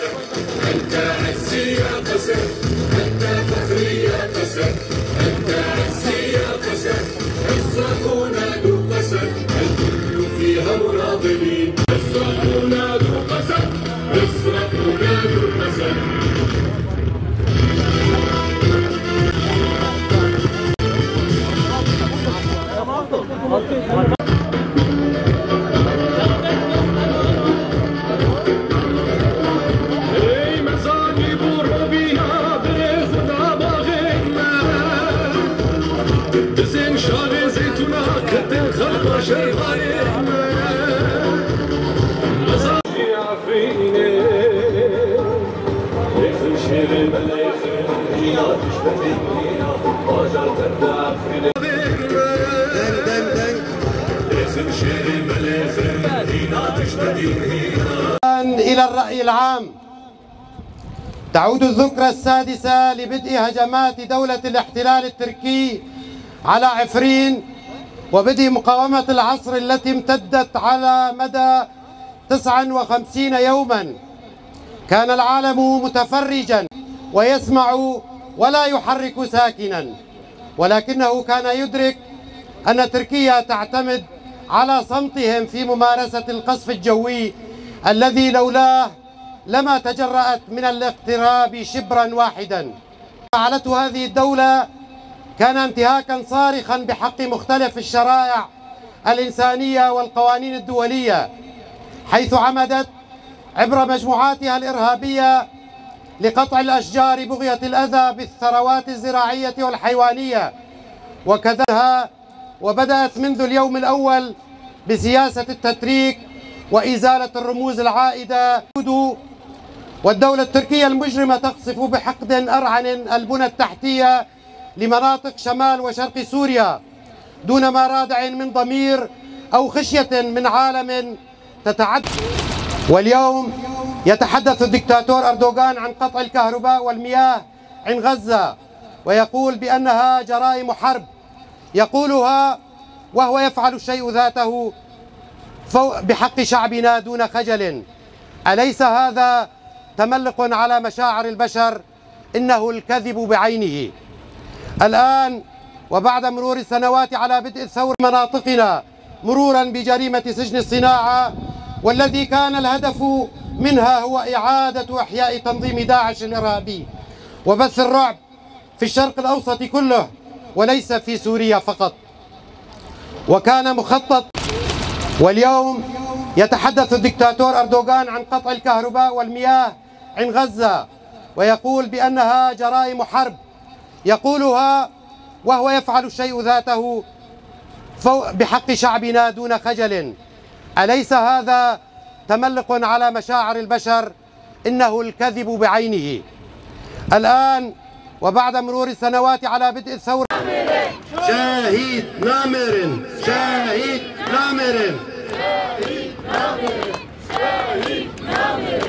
قسم، أنت عزي يا قسم، أنت فخري يا قسم، أنت عزي يا قسم، اصرخوا نادوا قسم، الكل فيها مناضلين، اصرخوا نادوا قسم، اصرخوا نادوا قسم. إلى الرأي العام، تعود الذكرى السادسة لبدء هجمات دولة الاحتلال التركي على عفرين وبدء مقاومة العصر التي امتدت على مدى 59 يوما. كان العالم متفرجا ويسمع ولا يحرك ساكنا، ولكنه كان يدرك أن تركيا تعتمد على صمتهم في ممارسة القصف الجوي الذي لولاه لما تجرأت من الاقتراب شبرا واحدا. فعلته هذه الدولة كان انتهاكا صارخا بحق مختلف الشرائع الإنسانية والقوانين الدولية، حيث عمدت عبر مجموعاتها الإرهابية لقطع الأشجار بغية الأذى بالثروات الزراعية والحيوانية وكذا، وبدأت منذ اليوم الأول بسياسة التتريك وإزالة الرموز العائدة. والدولة التركية المجرمة تقصف بحقد أرعن البنى التحتية لمناطق شمال وشرق سوريا دون ما رادع من ضمير أو خشية من عالم تتعدى. واليوم يتحدث الدكتاتور أردوغان عن قطع الكهرباء والمياه عن غزة ويقول بأنها جرائم حرب، يقولها وهو يفعل الشيء ذاته بحق شعبنا دون خجل. أليس هذا تملق على مشاعر البشر؟ إنه الكذب بعينه. الآن وبعد مرور السنوات على بدء الثورة مناطقنا مرورا بجريمة سجن الصناعة، والذي كان الهدف منها هو إعادة إحياء تنظيم داعش الإرهابي وبث الرعب في الشرق الأوسط كله وليس في سوريا فقط، وكان مخطط. واليوم يتحدث الدكتاتور أردوغان عن قطع الكهرباء والمياه عن غزة ويقول بأنها جرائم حرب، يقولها وهو يفعل الشيء ذاته بحق شعبنا دون خجل. أليس هذا تملق على مشاعر البشر؟ إنه الكذب بعينه. الآن وبعد مرور السنوات على بدء الثورة شهيد نامر، شهيد نامر، شهيد نامر، شهيد نامر،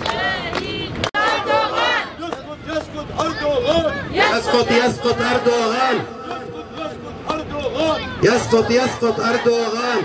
شهيد أردوغان. يسقط أردوغان، يسقط يسقط أردوغان، يسقط أردوغان، يسقط يسقط أردوغان.